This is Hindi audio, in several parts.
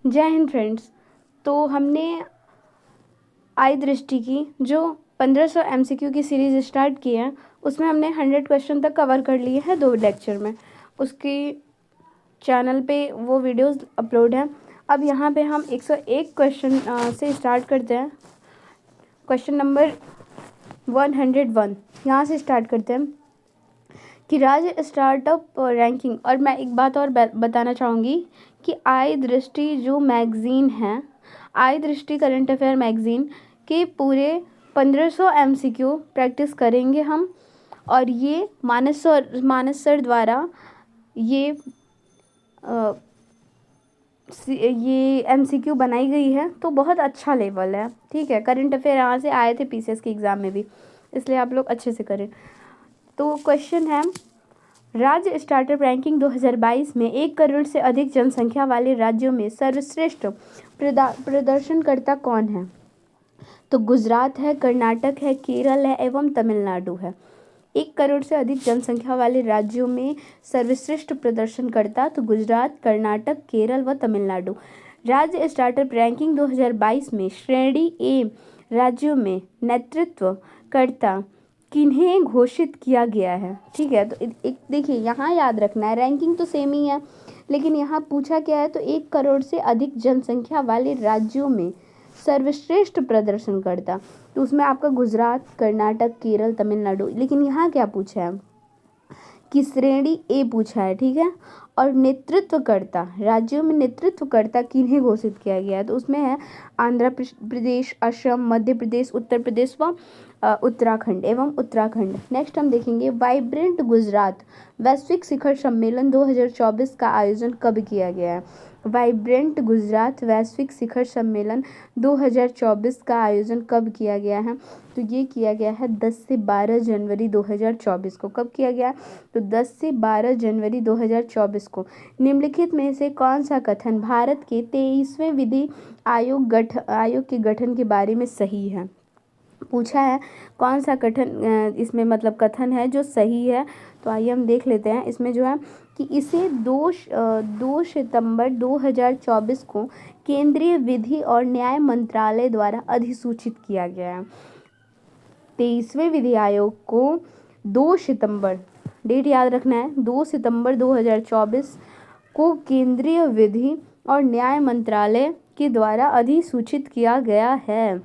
जय हिंद फ्रेंड्स। तो हमने आई दृष्टि की जो 1500 MCQ की सीरीज़ स्टार्ट की है, उसमें हमने 100 क्वेश्चन तक कवर कर लिए हैं 2 लेक्चर में। उसकी चैनल पे वो वीडियोस अपलोड हैं। अब यहाँ पे हम 101 क्वेश्चन से स्टार्ट करते हैं। क्वेश्चन नंबर 101 यहाँ से स्टार्ट करते हैं कि राज्य स्टार्टअप रैंकिंग। और मैं एक बात और बताना चाहूँगी कि आई दृष्टि जो मैगज़ीन है, आई दृष्टि करंट अफेयर मैगज़ीन के पूरे 1500 MCQ प्रैक्टिस करेंगे हम। और ये मानस सर द्वारा ये MCQ बनाई गई है, तो बहुत अच्छा लेवल है। ठीक है, करंट अफेयर यहाँ से आए थे PCS के एग्ज़ाम में भी, इसलिए आप लोग अच्छे से करें। तो क्वेश्चन है, राज्य स्टार्टअप रैंकिंग 2022 में 1 करोड़ से अधिक जनसंख्या वाले राज्यों में सर्वश्रेष्ठ प्रदर्शनकर्ता कौन है? तो गुजरात है, कर्नाटक है, केरल है एवं तमिलनाडु है। 1 करोड़ से अधिक जनसंख्या वाले राज्यों में सर्वश्रेष्ठ प्रदर्शनकर्ता तो गुजरात, कर्नाटक, केरल व तमिलनाडु। राज्य स्टार्टअप रैंकिंग 2022 में श्रेणी ए राज्यों में नेतृत्वकर्ता किन्हें घोषित किया गया है? ठीक है, तो एक देखिए यहाँ याद रखना है, रैंकिंग तो सेम ही है, लेकिन यहाँ पूछा क्या है, तो 1 करोड़ से अधिक जनसंख्या वाले राज्यों में सर्वश्रेष्ठ प्रदर्शनकर्ता, तो उसमें आपका गुजरात, कर्नाटक, केरल, तमिलनाडु। लेकिन यहाँ क्या पूछा है कि श्रेणी ए पूछा है, ठीक है। और नेतृत्वकर्ता, राज्यों में नेतृत्वकर्ता किन्हें घोषित किया गया है, तो उसमें है आंध्र प्रदेश, असम, मध्य प्रदेश, उत्तर प्रदेश व उत्तराखंड एवं उत्तराखंड। नेक्स्ट हम देखेंगे, वाइब्रेंट गुजरात वैश्विक शिखर सम्मेलन 2024 का आयोजन कब किया गया है? वाइब्रेंट गुजरात वैश्विक शिखर सम्मेलन 2024 का आयोजन कब किया गया है? तो ये किया गया है 10 से 12 जनवरी 2024 को। कब किया गया? तो 10 से 12 जनवरी 2024 को। निम्नलिखित में से कौन सा कथन भारत के 23वें विधि आयोग के गठन के बारे में सही है? पूछा है कौन सा कथन इसमें मतलब कथन है जो सही है। तो आइए हम देख लेते हैं। इसमें जो है कि इसे 2 सितंबर 2024 को केंद्रीय विधि और न्याय मंत्रालय द्वारा अधिसूचित किया गया है। 23वें विधि आयोग को 2 सितंबर, डेट याद रखना है, 2 सितंबर 2024 को केंद्रीय विधि और न्याय मंत्रालय के द्वारा अधिसूचित किया गया है।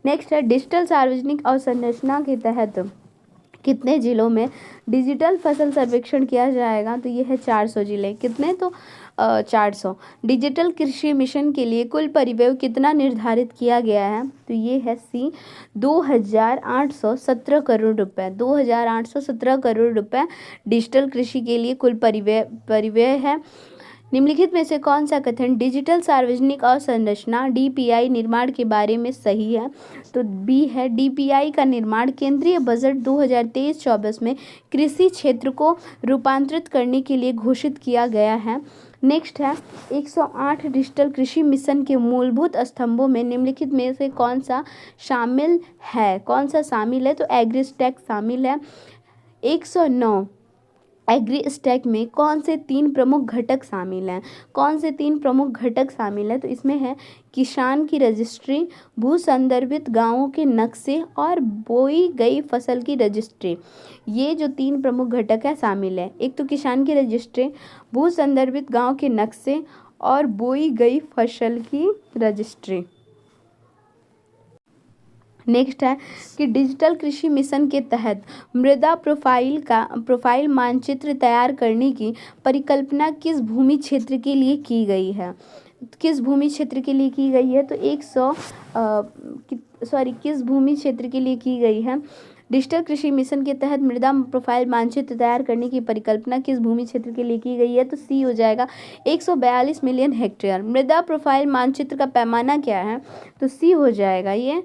नेक्स्ट है, डिजिटल सार्वजनिक अवसंरचना के तहत कितने जिलों में डिजिटल फसल सर्वेक्षण किया जाएगा? तो ये है 400 जिले। कितने? तो 400। डिजिटल कृषि मिशन के लिए कुल परिव्यय कितना निर्धारित किया गया है? तो ये है सी 2817 करोड़ रुपए। 2817 करोड़ रुपए डिजिटल कृषि के लिए कुल परिव्यय है। निम्नलिखित में से कौन सा कथन डिजिटल सार्वजनिक अवसंरचना DPI निर्माण के बारे में सही है? तो बी है, DPI का निर्माण केंद्रीय बजट 2023-24 में कृषि क्षेत्र को रूपांतरित करने के लिए घोषित किया गया है। नेक्स्ट है, 108 डिजिटल कृषि मिशन के मूलभूत स्तंभों में निम्नलिखित में से कौन सा शामिल है? कौन सा शामिल है? तो एग्रीस्टैक शामिल है। 109 एग्री स्टैक में कौन से 3 प्रमुख घटक शामिल हैं? कौन से 3 प्रमुख घटक शामिल हैं? तो इसमें है किसान की रजिस्ट्री, भू संदर्भित गांवों के नक्शे और बोई गई फसल की रजिस्ट्री। ये जो 3 प्रमुख घटक है शामिल है। एक तो किसान की रजिस्ट्री, भू संदर्भित गांव के नक्शे और बोई गई फसल की रजिस्ट्री। नेक्स्ट है कि डिजिटल कृषि मिशन के तहत मृदा प्रोफाइल मानचित्र तैयार करने की परिकल्पना किस भूमि क्षेत्र के लिए की गई है? किस भूमि क्षेत्र के लिए की गई है? तो किस भूमि क्षेत्र के लिए की गई है? डिजिटल कृषि मिशन के तहत मृदा प्रोफाइल मानचित्र तैयार करने की परिकल्पना किस भूमि क्षेत्र के लिए की गई है? तो सी हो जाएगा 142 मिलियन हेक्टेयर। मृदा प्रोफाइल मानचित्र का पैमाना क्या है? तो सी हो जाएगा, ये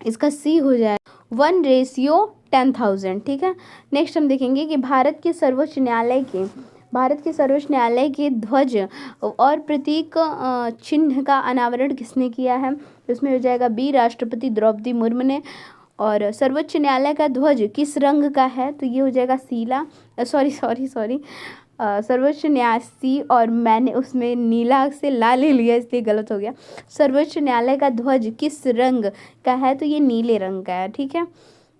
इसका सी हो जाए 1:10,000। ठीक है। नेक्स्ट हम देखेंगे कि भारत के सर्वोच्च न्यायालय के ध्वज और प्रतीक चिन्ह का अनावरण किसने किया है? इसमें हो जाएगा बी, राष्ट्रपति द्रौपदी मुर्मू ने। और सर्वोच्च न्यायालय का ध्वज किस रंग का है? तो ये हो जाएगा सर्वोच्च न्यायाधीश और मैंने उसमें नीला से लाल ले लिया इसलिए गलत हो गया। सर्वोच्च न्यायालय का ध्वज किस रंग का है? तो ये नीले रंग का है, ठीक है,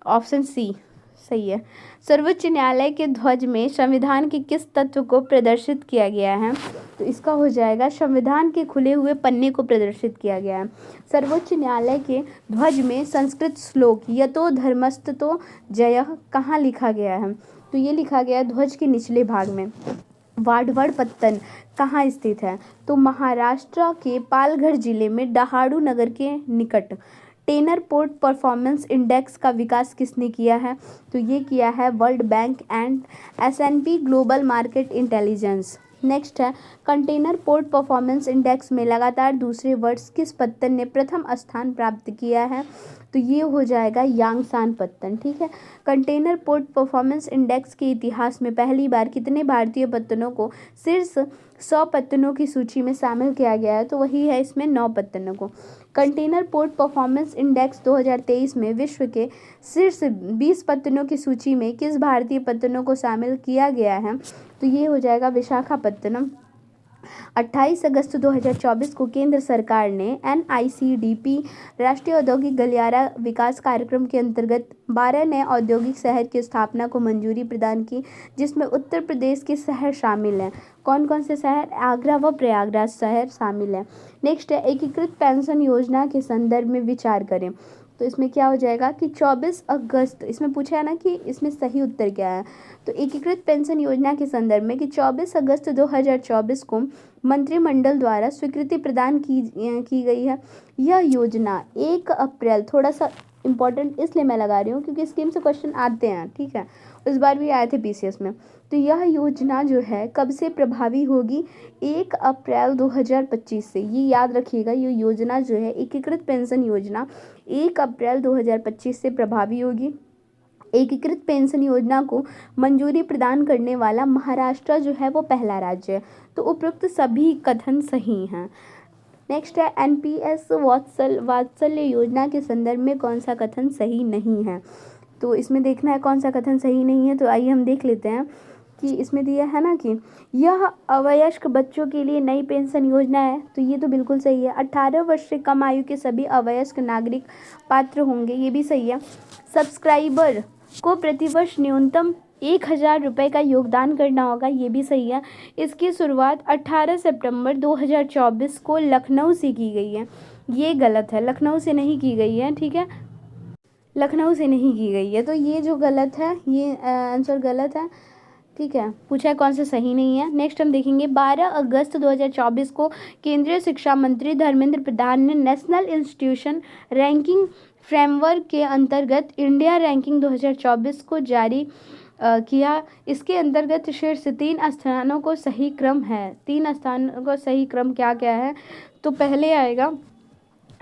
ऑप्शन सी सही है। सर्वोच्च न्यायालय के ध्वज में संविधान के किस तत्व को प्रदर्शित किया गया है? तो इसका हो जाएगा संविधान के खुले हुए पन्ने को प्रदर्शित किया गया है। सर्वोच्च न्यायालय के ध्वज में संस्कृत श्लोक यतो धर्मस्ततो जयः कहाँ लिखा गया है? तो ये लिखा गया है ध्वज के निचले भाग में। वाडवडपत्तन कहाँ स्थित है? तो महाराष्ट्र के पालघर जिले में डहाणू नगर के निकट। टेनर पोर्ट परफॉर्मेंस इंडेक्स का विकास किसने किया है? तो ये किया है world bank and S&P global market intelligence. Next है कंटेनर पोर्ट परफॉर्मेंस इंडेक्स में लगातार दूसरे वर्ष किस पत्तन ने प्रथम स्थान प्राप्त किया है? तो ये हो जाएगा यांगसान पत्तन, ठीक है। कंटेनर पोर्ट परफॉर्मेंस इंडेक्स के इतिहास में पहली बार कितने भारतीय पत्तनों को शीर्ष 100 पत्तनों की सूची में शामिल किया गया है? तो वही है इसमें 9 पत्तनों को। कंटेनर पोर्ट परफॉर्मेंस इंडेक्स 2023 में विश्व के शीर्ष 20 पत्तनों की सूची में किस भारतीय पत्तनों को शामिल किया गया है? तो ये हो जाएगा विशाखापत्तनम। 28 अगस्त 2024 को केंद्र सरकार ने NICDP राष्ट्रीय औद्योगिक गलियारा विकास कार्यक्रम के अंतर्गत 12 नए औद्योगिक शहर की स्थापना को मंजूरी प्रदान की, जिसमें उत्तर प्रदेश के शहर शामिल हैं। कौन कौन से शहर? आगरा व प्रयागराज शहर शामिल हैं। नेक्स्ट है एकीकृत पेंशन योजना के संदर्भ में विचार करें। तो इसमें क्या हो जाएगा कि 24 अगस्त, इसमें पूछा है ना कि इसमें सही उत्तर क्या है? तो एकीकृत पेंशन योजना के संदर्भ में कि 24 अगस्त 2024 को मंत्रिमंडल द्वारा स्वीकृति प्रदान की गई है। यह योजना 1 अप्रैल, थोड़ा सा इम्पोर्टेंट इसलिए मैं लगा रही हूँ क्योंकि स्कीम से क्वेश्चन आते हैं, ठीक है, इस बार भी आए थे PCS में। तो यह योजना जो है कब से प्रभावी होगी? 1 अप्रैल 2025 से। ये याद रखिएगा, ये योजना जो है एकीकृत पेंशन योजना 1 अप्रैल 2025 से प्रभावी होगी। एकीकृत पेंशन योजना को मंजूरी प्रदान करने वाला महाराष्ट्र जो है वो पहला राज्य है। तो उपरोक्त सभी कथन सही हैं। नेक्स्ट है NPS वात्सल्य योजना के संदर्भ में कौन सा कथन सही नहीं है? तो इसमें देखना है कौन सा कथन सही नहीं है। तो आइए हम देख लेते हैं कि इसमें दिया है ना कि यह अवयस्क बच्चों के लिए नई पेंशन योजना है। तो ये तो बिल्कुल सही है। 18 वर्ष से कम आयु के सभी अवयस्क नागरिक पात्र होंगे, ये भी सही है। सब्सक्राइबर को प्रतिवर्ष न्यूनतम 1000 रुपये का योगदान करना होगा, ये भी सही है। इसकी शुरुआत 18 सितंबर 2024 को लखनऊ से की गई है। ये गलत है, लखनऊ से नहीं की गई है, ठीक है, लखनऊ से नहीं की गई है। तो ये जो गलत है, ये आंसर गलत है, ठीक है। पूछा है कौन सा सही नहीं है। नेक्स्ट हम देखेंगे 12 अगस्त 2024 को केंद्रीय शिक्षा मंत्री धर्मेंद्र प्रधान ने नेशनल इंस्टीट्यूशन रैंकिंग फ्रेमवर्क के अंतर्गत इंडिया रैंकिंग 2024 को जारी किया। इसके अंतर्गत शीर्ष 3 स्थानों को सही क्रम है। 3 स्थानों का सही क्रम क्या क्या है? तो पहले आएगा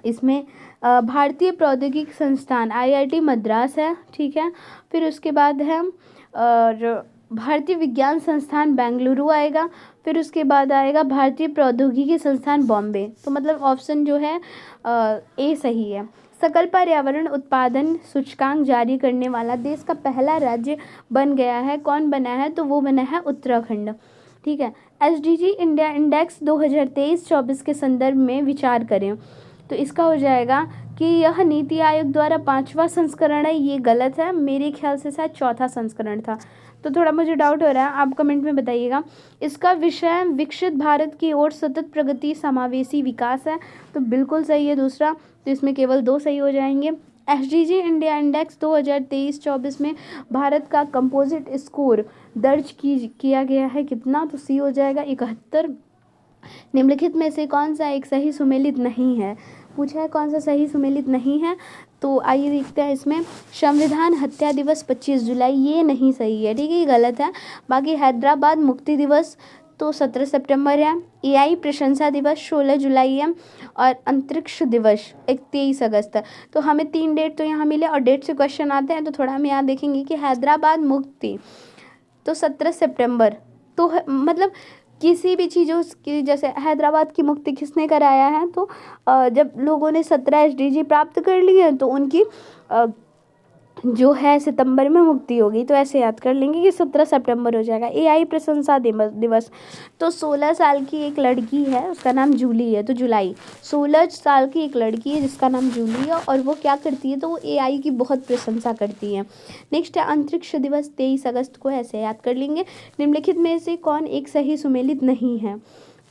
इसमें भारतीय प्रौद्योगिकी संस्थान IIT मद्रास है, ठीक है। फिर उसके बाद है और भारतीय विज्ञान संस्थान बेंगलुरु आएगा। फिर उसके बाद आएगा भारतीय प्रौद्योगिकी संस्थान बॉम्बे। तो मतलब ऑप्शन जो है A सही है। सकल पर्यावरण उत्पादन सूचकांक जारी करने वाला देश का पहला राज्य बन गया है। कौन बना है? तो वो बना है उत्तराखंड, ठीक है। SDG इंडिया इंडेक्स 2023-24 के संदर्भ में विचार करें। तो इसका हो जाएगा कि यह नीति आयोग द्वारा 5वां संस्करण है। ये गलत है, मेरे ख्याल से शायद 4था संस्करण था। तो थोड़ा मुझे डाउट हो रहा है, आप कमेंट में बताइएगा। इसका विषय विकसित भारत की ओर सतत प्रगति समावेशी विकास है। तो बिल्कुल सही है दूसरा। तो इसमें केवल 2 सही हो जाएंगे। SDG इंडिया इंडेक्स 2023-24 में भारत का कंपोजिट स्कोर दर्ज किया गया है कितना? तो C हो जाएगा 71। निम्नलिखित में से कौन सा एक सही सुमेलित नहीं है? पूछा है कौन सा सही सुमेलित नहीं है। तो आइए देखते हैं इसमें। संविधान हत्या दिवस 25 जुलाई, ये नहीं सही है, ठीक है, ये गलत है। बाकी हैदराबाद मुक्ति दिवस तो 17 सितंबर है। AI प्रशंसा दिवस 16 जुलाई है और अंतरिक्ष दिवस 23 अगस्त है। तो हमें 3 डेट तो यहाँ मिले और डेट से क्वेश्चन आते हैं। तो थोड़ा हम यहाँ देखेंगे कि हैदराबाद मुक्ति तो 17 सितंबर। तो मतलब किसी भी चीज़ों की, जैसे हैदराबाद की मुक्ति किसने कराया है? तो जब लोगों ने 17 SDG प्राप्त कर लिए हैं तो उनकी जो है सितंबर में मुक्ति होगी, तो ऐसे याद कर लेंगे कि 17 सितंबर हो जाएगा। एआई प्रशंसा दिवस, तो 16 साल की एक लड़की है, उसका नाम जूली है, तो जुलाई। 16 साल की एक लड़की है जिसका नाम जूली है, और वो क्या करती है, तो वो एआई की बहुत प्रशंसा करती है। नेक्स्ट है अंतरिक्ष दिवस 23 अगस्त को, ऐसे याद कर लेंगे। निम्नलिखित में से कौन एक सही सुमेलित नहीं है,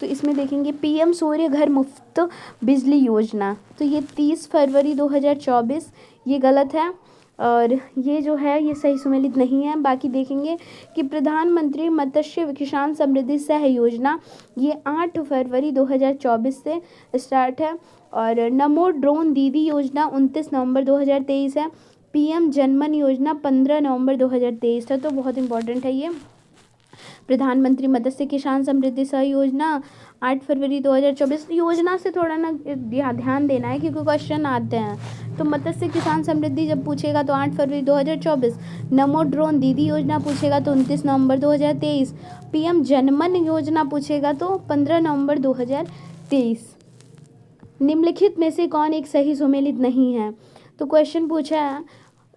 तो इसमें देखेंगे पीएम सूर्य घर मुफ्त बिजली योजना, तो ये 30 फरवरी 2024, ये गलत है, और ये जो है ये सही सुमेलित नहीं है। बाकी देखेंगे कि प्रधानमंत्री मत्स्य किसान समृद्धि सह योजना, ये 8 फरवरी 2024 से स्टार्ट है, और नमो ड्रोन दीदी योजना 29 नवंबर 2023 है। पीएम जनमन योजना 15 नवंबर 2023 है, तो बहुत इंपॉर्टेंट है ये। प्रधानमंत्री मत्स्य किसान समृद्धि सह योजना 8 फरवरी 2024, योजना से थोड़ा ना ध्यान देना है क्योंकि क्वेश्चन आते हैं। तो मत्स्य किसान समृद्धि जब पूछेगा तो 8 फरवरी 2024, नमो ड्रोन दीदी योजना पूछेगा तो 29 नवंबर 2023, पीएम जनमन योजना पूछेगा तो 15 नवंबर 2023। निम्नलिखित में से कौन एक सही सुमेलित नहीं है, तो क्वेश्चन पूछा है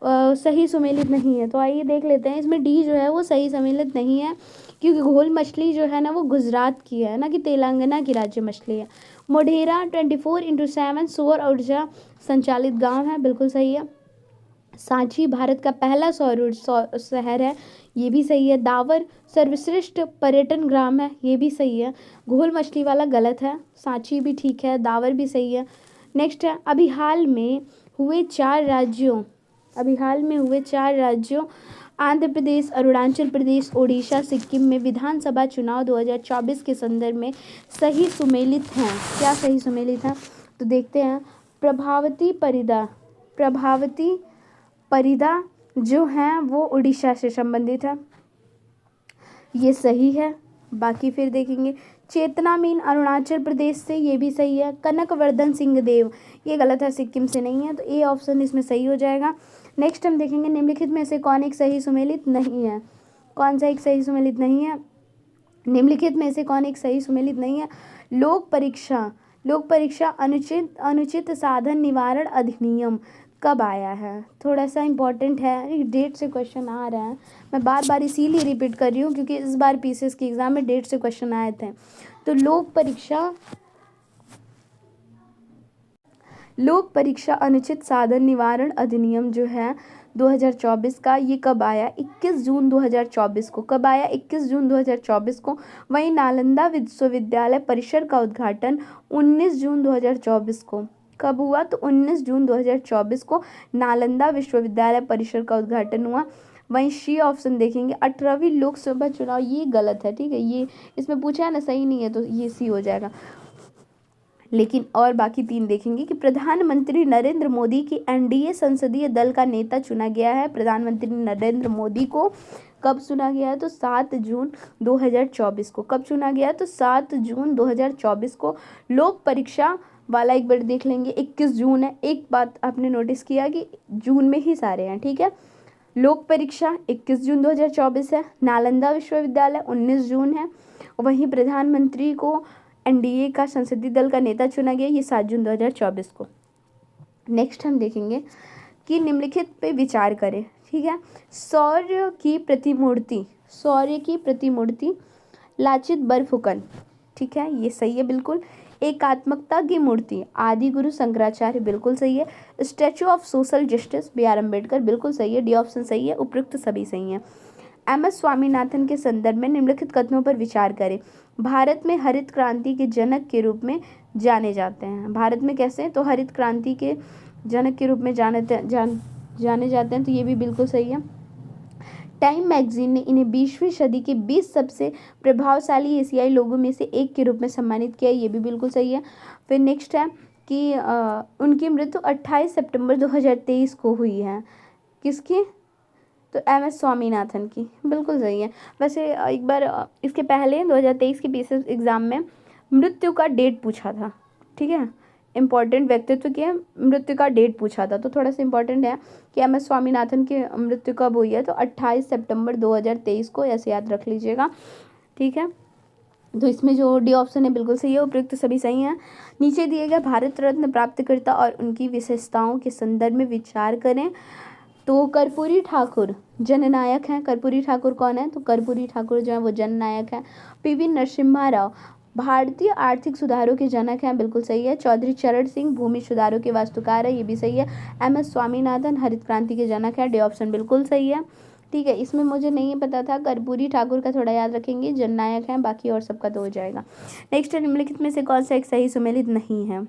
सही सुमेलित नहीं है, तो आइए देख लेते हैं। इसमें डी जो है वो सही सुमेलित नहीं है, क्योंकि घोल मछली जो है ना वो गुजरात की है ना कि तेलंगाना की राज्य मछली है। मोढेरा 24/7 सौर ऊर्जा संचालित गांव है, बिल्कुल सही है। सांची भारत का पहला सौर शहर है, ये भी सही है। दावर सर्वश्रेष्ठ पर्यटन ग्राम है, ये भी सही है। घोल मछली वाला गलत है, सांची भी ठीक है, दावर भी सही है। नेक्स्ट है अभी हाल में हुए चार राज्यों आंध्र प्रदेश, अरुणाचल प्रदेश, ओडिशा, सिक्किम में विधानसभा चुनाव 2024 के संदर्भ में सही सुमेलित हैं। क्या सही सुमेलित हैं, तो देखते हैं। प्रभावती परिदा जो हैं वो उड़ीसा से संबंधित है, ये सही है। बाकी फिर देखेंगे चेतना मीन अरुणाचल प्रदेश से, ये भी सही है। कनकवर्धन सिंह देव, ये गलत है, सिक्किम से नहीं है, तो ए ऑप्शन इसमें सही हो जाएगा। नेक्स्ट हम देखेंगे निम्नलिखित में से कौन एक सही सुमेलित नहीं है, कौन सा एक सही सुमेलित नहीं है, निम्नलिखित में से कौन एक सही सुमेलित नहीं है। लोक परीक्षा अनुचित साधन निवारण अधिनियम कब आया है, थोड़ा सा इम्पोर्टेंट है, डेट से क्वेश्चन आ रहा है, मैं बार बार इसीलिए रिपीट कर रही हूँ क्योंकि इस बार पीसीएस के एग्ज़ाम में डेट से क्वेश्चन आए थे। तो लोक परीक्षा अनुचित साधन निवारण अधिनियम जो है 2024 का, ये कब आया, 21 जून 2024 को। कब आया, 21 जून 2024 को। वहीं नालंदा विश्वविद्यालय परिसर का उद्घाटन 19 जून 2024 को। कब हुआ, तो 19 जून 2024 को नालंदा विश्वविद्यालय परिसर का उद्घाटन हुआ। वहीं सी ऑप्शन देखेंगे 18वीं लोकसभा चुनाव, ये गलत है, ठीक है, ये इसमें पूछा है ना, सही नहीं है, तो ये सी हो जाएगा। लेकिन और बाकी 3 देखेंगे कि प्रधानमंत्री नरेंद्र मोदी की एनडीए संसदीय दल का नेता चुना गया है। प्रधानमंत्री नरेंद्र मोदी को कब चुना गया है, तो 7 जून 2024 को। कब चुना गया है, तो 7 जून 2024 को। लोक परीक्षा वाला एक बार देख लेंगे, 21 जून है। एक बात आपने नोटिस किया कि जून में ही सारे हैं, ठीक है। लोक परीक्षा 21 जून 2024 है। नालंदा विश्वविद्यालय 19 जून है। वहीं प्रधानमंत्री को एनडीए का संसदीय दल का नेता चुना गया, ये 7 जून 2024 को। नेक्स्ट हम देखेंगे कि निम्नलिखित पे विचार करें, ठीक है। सौर्य की प्रतिमूर्ति लाचित बरफुकन, ठीक है, ये सही है बिल्कुल। एकात्मकता की मूर्ति आदि गुरु शंकराचार्य, बिल्कुल सही है। Statue of social justice B R. Ambedkar, बिल्कुल सही है, डी ऑप्शन सही है। उपयुक्त सभी सही हैं। एम.एस. स्वामीनाथन के संदर्भ में निम्नलिखित कथनों पर विचार करें। भारत में हरित क्रांति के जनक के रूप में जाने जाते हैं। भारत में कैसे, तो हरित क्रांति के जनक के रूप में जाने जाते हैं, तो ये भी बिल्कुल सही है। टाइम मैगजीन ने इन्हें 20वीं सदी के 20 सबसे प्रभावशाली एशियाई लोगों में से एक के रूप में सम्मानित किया, ये भी बिल्कुल सही है। फिर नेक्स्ट है कि उनकी मृत्यु 28 सितंबर 2023 को हुई है। किसकी, तो एम.एस. स्वामीनाथन की, बिल्कुल सही है। वैसे एक बार इसके पहले 2023 के पीसीएस एग्ज़ाम में मृत्यु का डेट पूछा था, ठीक है, इम्पॉर्टेंट व्यक्तित्व के मृत्यु का डेट पूछा था, तो थोड़ा सा इम्पॉर्टेंट है कि एम.एस. स्वामीनाथन की मृत्यु कब हुई है, तो 28 सितंबर 2023 को, ऐसे याद रख लीजिएगा, ठीक है। तो इसमें जो डी ऑप्शन है बिल्कुल सही है, उपयुक्त सभी सही हैं। नीचे दिए गए भारत रत्न प्राप्तकर्ता और उनकी विशेषताओं के संदर्भ में विचार करें। तो कर्पूरी ठाकुर जननायक हैं। कर्पूरी ठाकुर कौन है? तो कर्पूरी ठाकुर जो है वो जननायक हैं। पीवी नरसिम्हा राव भारतीय आर्थिक सुधारों के जनक हैं, बिल्कुल सही है। चौधरी चरण सिंह भूमि सुधारों के वास्तुकार है, ये भी सही है। एम.एस. स्वामीनाथन हरित क्रांति के जनक है, डी ऑप्शन बिल्कुल सही है। ठीक है, इसमें मुझे नहीं पता था, कर्पूरी ठाकुर का थोड़ा याद रखेंगे, जननायक हैं, बाकी और सबका तो हो जाएगा। नेक्स्ट, निम्नलिखित में से कौन सा एक सही सुमेलित नहीं है?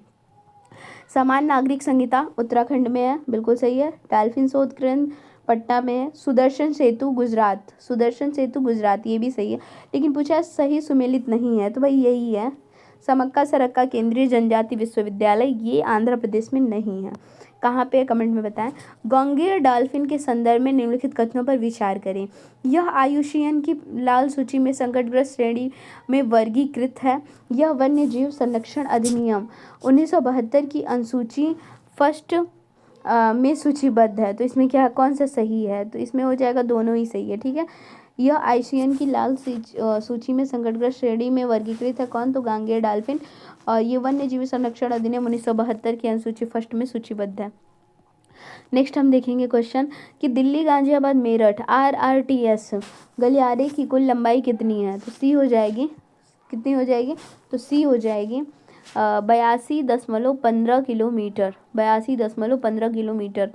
समान नागरिक संहिता उत्तराखंड में है, बिल्कुल सही है। डाल्फिन शोध केंद्र पटना में है। सुदर्शन सेतु गुजरात, सुदर्शन सेतु गुजरात, ये भी सही है, लेकिन पूछा है सही सुमेलित नहीं है, तो भाई यही है। समक्का सरक्का केंद्रीय जनजाति विश्वविद्यालय, ये आंध्र प्रदेश में नहीं है। कहाँ पे? कमेंट में बताएं। गंगेय डॉल्फिन के संदर्भ में निम्नलिखित कथनों पर विचार करें। यह आईयूसीएन की लाल सूची में संकटग्रस्त श्रेणी में वर्गीकृत है। यह वन्य जीव संरक्षण अधिनियम 1972 की अनुसूची फर्स्ट में सूचीबद्ध है। तो इसमें क्या, कौन सा सही है? तो इसमें हो जाएगा, दोनों ही सही है। ठीक है, यह आईयूसीएन की लाल सूची में संकटग्रस्त श्रेणी में वर्गीकृत है। कौन? तो गांगेय डॉल्फिन। और ये वन्य जीव संरक्षण अधिनियम 1972 की अनुसूची फर्स्ट में सूचीबद्ध है। नेक्स्ट हम देखेंगे क्वेश्चन कि दिल्ली गाजियाबाद मेरठ RRTS गलियारे की कुल लंबाई कितनी है? तो सी हो जाएगी, कितनी हो जाएगी? तो सी हो जाएगी 82.15 किलोमीटर, 82.15 किलोमीटर।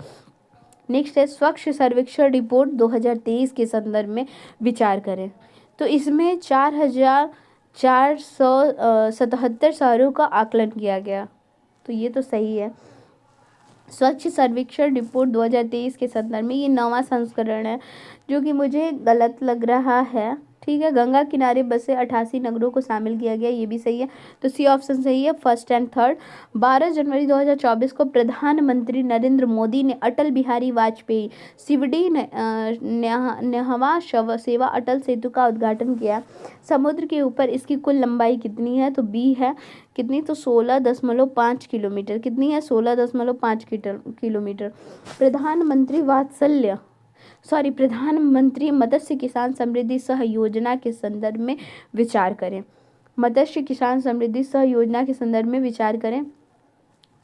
नेक्स्ट है स्वच्छ सर्वेक्षण रिपोर्ट 2023 के संदर्भ में विचार करें। तो इसमें 4,477 शहरों का आकलन किया गया, तो ये तो सही है। स्वच्छ सर्वेक्षण रिपोर्ट 2023 के संदर्भ में, ये 9वां संस्करण है, जो कि मुझे गलत लग रहा है। ठीक है, गंगा किनारे बसे 88 नगरों को शामिल किया गया, ये भी सही है, तो सी ऑप्शन सही है, फर्स्ट एंड थर्ड। 12 जनवरी 2024 को प्रधानमंत्री नरेंद्र मोदी ने अटल बिहारी वाजपेयी शिवडी नेहवा सेवा अटल सेतु का उद्घाटन किया। समुद्र के ऊपर इसकी कुल लंबाई कितनी है? तो बी है, कितनी? तो 16.5 किलोमीटर। कितनी है? 16.5 किलोमीटर। प्रधानमंत्री मत्स्य किसान समृद्धि सह योजना के संदर्भ में विचार करें। मत्स्य किसान समृद्धि सह योजना के संदर्भ में विचार करें।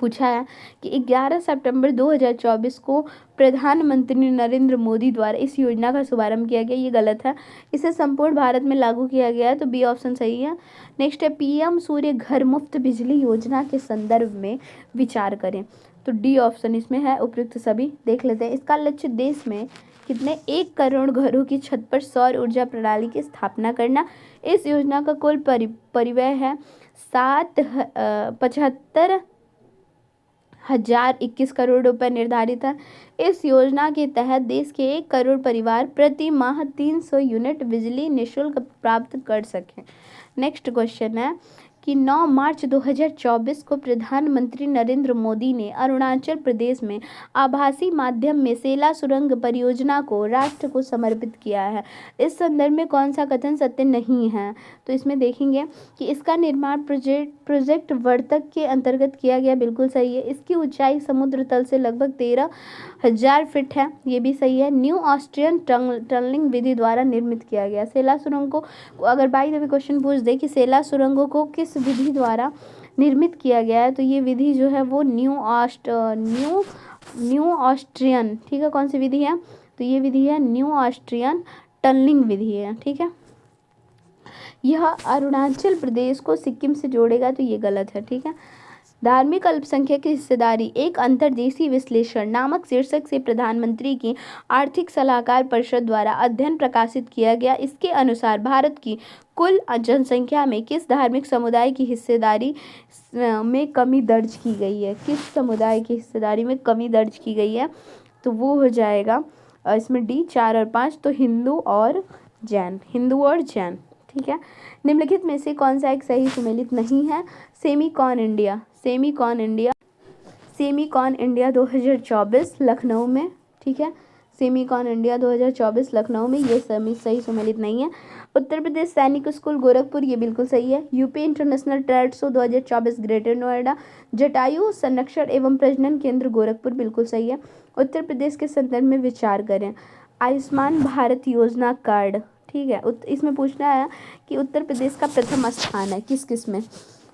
पूछा है कि 11 सितंबर 2024 को प्रधानमंत्री नरेंद्र मोदी द्वारा इस योजना का शुभारंभ किया गया, ये गलत है। इसे संपूर्ण भारत में लागू किया गया है, तो बी ऑप्शन सही है। नेक्स्ट है पीएम सूर्य घर मुफ्त बिजली योजना के संदर्भ में विचार करें, तो डी ऑप्शन इसमें है। उपयुक्त सभी देख लेते हैं। इसका लक्ष्य देश में कितने 1 करोड़ घरों की छत पर सौर ऊर्जा प्रणाली की स्थापना करना। इस योजना का कुल परिव्यय है 75,021 करोड़ रुपए निर्धारित है। इस योजना के तहत देश के 1 करोड़ परिवार प्रति माह 300 यूनिट बिजली निःशुल्क प्राप्त कर सकें। नेक्स्ट क्वेश्चन है कि 9 मार्च 2024 को प्रधानमंत्री नरेंद्र मोदी ने अरुणाचल प्रदेश में आभासी माध्यम में सेला सुरंग परियोजना को राष्ट्र को समर्पित किया है। इस संदर्भ में कौन सा कथन सत्य नहीं है? तो इसमें देखेंगे कि इसका निर्माण प्रोजेक्ट वर्तक के अंतर्गत किया गया, बिल्कुल सही है। इसकी ऊंचाई समुद्र तल से लगभग 13,000 फीट है, ये भी सही है। न्यू ऑस्ट्रियन टनलिंग विधि द्वारा निर्मित किया गया। सेला सुरंग को अगर बाई द वे क्वेश्चन पूछ दे कि सेला सुरंगों को किस विधि द्वारा निर्मित किया गया है, तो ये विधि जो है वो न्यू ऑस्ट्रियन, ठीक है, कौन सी विधि है? तो ये विधि है न्यू ऑस्ट्रियन टनलिंग विधि है। ठीक है, यह अरुणाचल प्रदेश को सिक्किम से जोड़ेगा, तो ये गलत है। ठीक है, धार्मिक अल्पसंख्यक की हिस्सेदारी एक अंतर्देशीय विश्लेषण नामक शीर्षक से प्रधानमंत्री की आर्थिक सलाहकार परिषद द्वारा अध्ययन प्रकाशित किया गया। इसके अनुसार भारत की कुल जनसंख्या में किस धार्मिक समुदाय की हिस्सेदारी में कमी दर्ज की गई है? किस समुदाय की हिस्सेदारी में कमी दर्ज की गई है? तो वो हो जाएगा इसमें डी 4 और 5, तो हिंदू और जैन। ठीक है, निम्नलिखित में से कौन सा एक सही सुमेलित नहीं है? सेमीकॉन इंडिया 2024 लखनऊ में, ठीक है, सेमीकॉन इंडिया 2024 लखनऊ में, ये सही सुमेलित नहीं है। उत्तर प्रदेश सैनिक स्कूल गोरखपुर, ये बिल्कुल सही है। UP international trade show 2024 greater Noida. Jatayu संरक्षण एवं प्रजनन केंद्र गोरखपुर, बिल्कुल सही है। उत्तर प्रदेश के संदर्भ में विचार करें। आयुष्मान भारत योजना कार्ड, ठीक है, इसमें पूछना है कि उत्तर प्रदेश का प्रथम स्थान है किस किस में?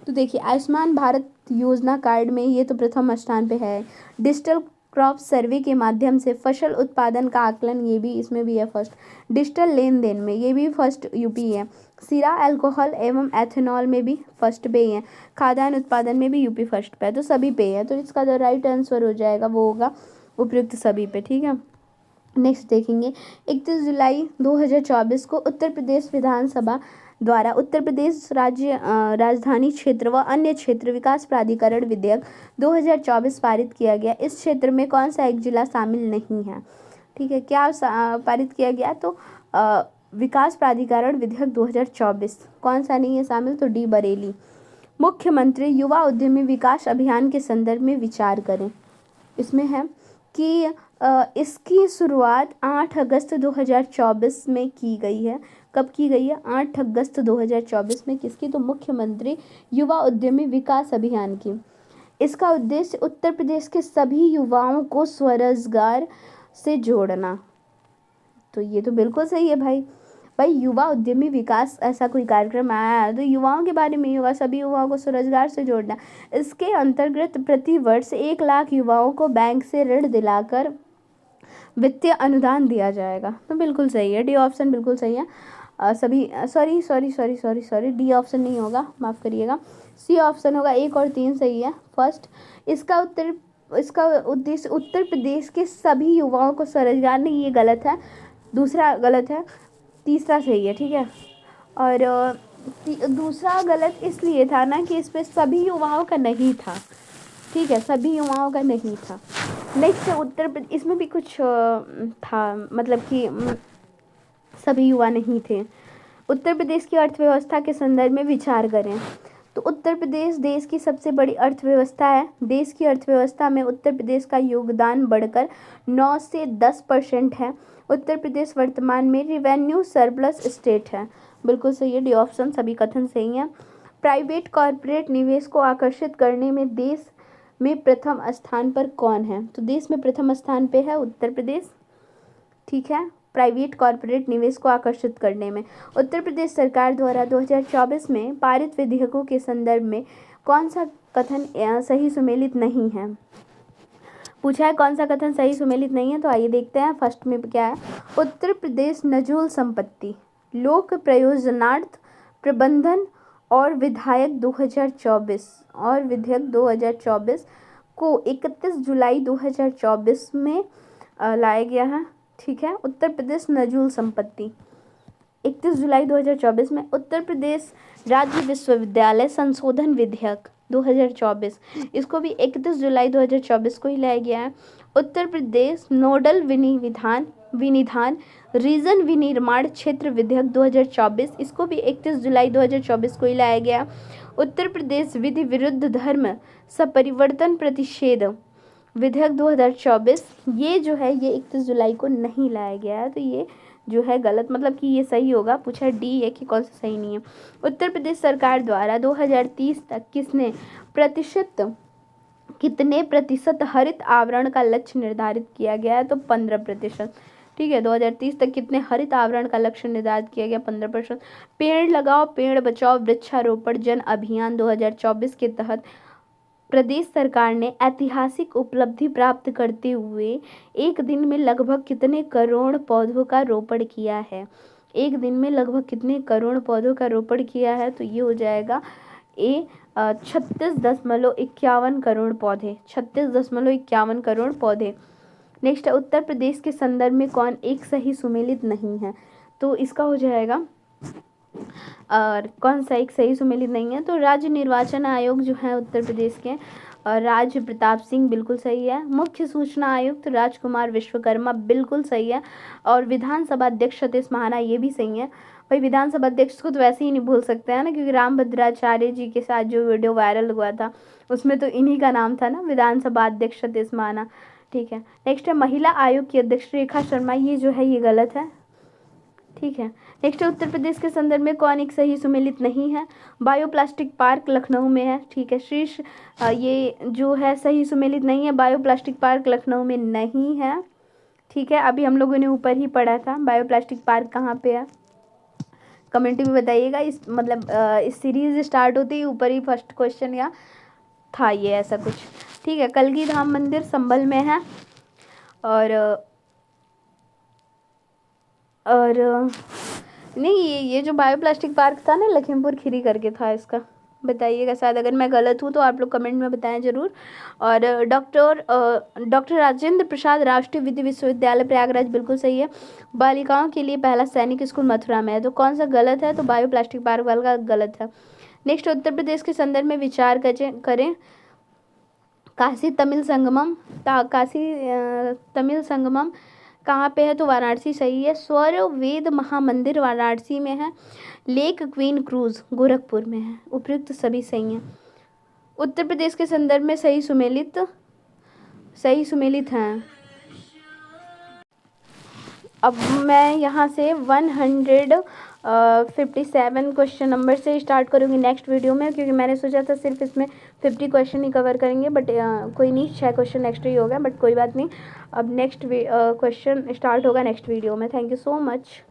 तो देखिए आयुष्मान भारत योजना कार्ड में ये तो प्रथम स्थान पे है। डिजिटल क्रॉप सर्वे के माध्यम से फसल उत्पादन का आकलन, ये भी इसमें भी है फर्स्ट। डिजिटल लेन देन में ये भी फर्स्ट यूपी है। सीरा अल्कोहल एवं एथेनॉल में भी फर्स्ट पे ही है। खाद्यान्न उत्पादन में भी यूपी फर्स्ट पे है, तो सभी पे है। तो इसका जो राइट आंसर हो जाएगा वो होगा उपयुक्त सभी पे, ठीक है। नेक्स्ट देखेंगे 31 जुलाई 2024 को उत्तर प्रदेश विधानसभा द्वारा उत्तर प्रदेश राज्य राजधानी क्षेत्र व अन्य क्षेत्र विकास प्राधिकरण विधेयक 2024 पारित किया गया। इस क्षेत्र में कौन सा एक जिला शामिल नहीं है, ठीक है। क्या पारित किया गया, तो विकास प्राधिकरण विधेयक 2024 कौन सा नहीं है शामिल, तो डी बरेली। मुख्यमंत्री युवा उद्यमी विकास अभियान के संदर्भ में विचार करें। इसमें है कि इसकी शुरुआत 8 अगस्त 2024 में की गई है। कब की गई है, 8 अगस्त 2024 में। किसकी, तो मुख्यमंत्री युवा उद्यमी विकास अभियान की। इसका उद्देश्य उत्तर प्रदेश के सभी युवाओं को स्वरोजगार से जोड़ना। तो ये तो बिल्कुल सही है भाई। युवा उद्यमी विकास ऐसा कोई कार्यक्रम आया है तो युवाओं के बारे में ही होगा, सभी युवाओं को स्वरोजगार से जोड़ना। इसके अंतर्गत प्रति वर्ष 1 लाख युवाओं को बैंक से ऋण दिलाकर वित्तीय अनुदान दिया जाएगा। तो बिल्कुल सही है, डी ऑप्शन बिल्कुल सही है। सॉरी डी ऑप्शन नहीं होगा, माफ़ करिएगा, सी ऑप्शन होगा। 1 और 3 सही है। फर्स्ट, इसका उद्देश्य उत्तर प्रदेश के सभी युवाओं को स्वरोजगार, नहीं ये गलत है, दूसरा गलत है, तीसरा सही है, ठीक है। और दूसरा गलत इसलिए था ना कि इसमें सभी युवाओं का नहीं था, ठीक है, सभी युवाओं का नहीं था। नेक्स्ट उत्तर प्रदेश, इसमें भी कुछ था, मतलब कि सभी युवा नहीं थे। उत्तर प्रदेश की अर्थव्यवस्था के संदर्भ में विचार करें। तो उत्तर प्रदेश देश की सबसे बड़ी अर्थव्यवस्था है। देश की अर्थव्यवस्था में उत्तर प्रदेश का योगदान बढ़कर 9 से 10% है। उत्तर प्रदेश वर्तमान में रेवेन्यू सरप्लस स्टेट है। बिल्कुल सही है, डी ऑप्शन, सभी कथन सही हैं। प्राइवेट कॉरपोरेट निवेश को आकर्षित करने में देश में प्रथम स्थान पर कौन है, तो देश में प्रथम स्थान पे है उत्तर प्रदेश, ठीक है। प्राइवेट कॉरपोरेट निवेश को आकर्षित करने में उत्तर प्रदेश सरकार द्वारा 2024 में पारित विधेयकों के संदर्भ में कौन सा कथन सही सुमेलित नहीं है, पूछा है कौन सा कथन सही सुमेलित नहीं है। तो आइए देखते हैं फर्स्ट में क्या है। उत्तर प्रदेश नजूल संपत्ति लोक प्रयोजनार्थ प्रबंधन और विधेयक 2024 को 31 जुलाई 2024 में लाया गया है, ठीक है। उत्तर प्रदेश नजूल संपत्ति 31 जुलाई 2024 में उत्तर प्रदेश राज्य विश्वविद्यालय संशोधन विधेयक 2024, इसको भी 31 जुलाई 2024 को ही लाया गया है। उत्तर प्रदेश नोडल विनिधान रीजन विनिर्माण क्षेत्र विधेयक 2024, इसको भी 31 जुलाई 2024 को ही लाया गया। उत्तर प्रदेश विधि विरुद्ध धर्म सपरिवर्तन प्रतिषेध विधेयक 2024, ये जो है ये 31 जुलाई को नहीं लाया गया है, तो ये जो है गलत, मतलब कि ये सही होगा। पूछा डी है कि कौन सा सही नहीं है। उत्तर प्रदेश सरकार द्वारा 2030 तक कितने प्रतिशत हरित आवरण का लक्ष्य निर्धारित किया गया है, तो 15%, ठीक है। 2030 तक कितने हरित आवरण का लक्ष्य निर्धारित किया गया, 15%। पेड़ लगाओ पेड़ बचाओ वृक्षारोपण जन अभियान 2024 के तहत प्रदेश सरकार ने ऐतिहासिक उपलब्धि प्राप्त करते हुए एक दिन में लगभग कितने करोड़ पौधों का रोपण किया है, एक दिन में लगभग कितने करोड़ पौधों का रोपण किया है, तो ये हो जाएगा ए 36.51 करोड़ पौधे, 36.51 करोड़ पौधे। नेक्स्ट है उत्तर प्रदेश के संदर्भ में कौन एक सही सुमेलित नहीं है, तो इसका हो जाएगा और कौन सा एक सही सुमेलित नहीं है, तो राज्य निर्वाचन आयोग जो है उत्तर प्रदेश के राज प्रताप सिंह बिल्कुल सही है। मुख्य सूचना आयुक्त राजकुमार विश्वकर्मा बिल्कुल सही है। और विधानसभा अध्यक्ष सतीश महाना ये भी सही है। भाई विधानसभा अध्यक्ष को तो वैसे ही नहीं भूल सकते हैं ना, क्योंकि रामभद्राचार्य जी के साथ जो वीडियो वायरल हुआ था उसमें तो इन्हीं का नाम था ना, विधानसभा अध्यक्ष सतीश महाना, ठीक है। नेक्स्ट है महिला आयोग की अध्यक्ष रेखा शर्मा, ये जो है ये गलत है, ठीक है। नेक्स्ट है उत्तर प्रदेश के संदर्भ में कौन एक सही सुमेलित नहीं है, बायोप्लास्टिक पार्क लखनऊ में है, ठीक है। शीर्ष ये जो है सही सुमेलित नहीं है, बायोप्लास्टिक पार्क लखनऊ में नहीं है, ठीक है। अभी हम लोगों ने ऊपर ही पढ़ा था बायोप्लास्टिक पार्क कहाँ पे है, कमेंट में बताइएगा। इस मतलब इस सीरीज स्टार्ट होते ही ऊपर ही फर्स्ट क्वेश्चन या था ये ऐसा कुछ। ठीक है। कलगी धाम मंदिर संभल में है। और नहीं, ये जो बायोप्लास्टिक पार्क था ना, लखीमपुर खीरी करके था इसका। बताइएगा, शायद अगर मैं गलत हूँ तो आप लोग कमेंट में बताएं ज़रूर। और डॉक्टर राजेंद्र प्रसाद राष्ट्रीय विधि विश्वविद्यालय प्रयागराज बिल्कुल सही है। बालिकाओं के लिए पहला सैनिक स्कूल मथुरा में है, तो कौन सा गलत है? तो बायोप्लास्टिक पार्क वाला गलत है। नेक्स्ट, उत्तर प्रदेश के संदर्भ में विचार करें। काशी तमिल संगमम कहाँ पे है? तो वाराणसी सही है। स्वर वेद महामंदिर वाराणसी में है। लेक क्वीन क्रूज गोरखपुर में है। उपयुक्त सभी सही हैं। उत्तर प्रदेश के संदर्भ में सही सुमेलित हैं। अब मैं यहाँ से 157 क्वेश्चन नंबर से स्टार्ट करूँगी नेक्स्ट वीडियो में, क्योंकि मैंने सोचा था सिर्फ इसमें 50 क्वेश्चन ही कवर करेंगे, बट कोई नहीं, 6 क्वेश्चन एक्स्ट्रा ही हो गया, बट कोई बात नहीं। अब नेक्स्ट क्वेश्चन स्टार्ट होगा नेक्स्ट वीडियो में। Thank you so much.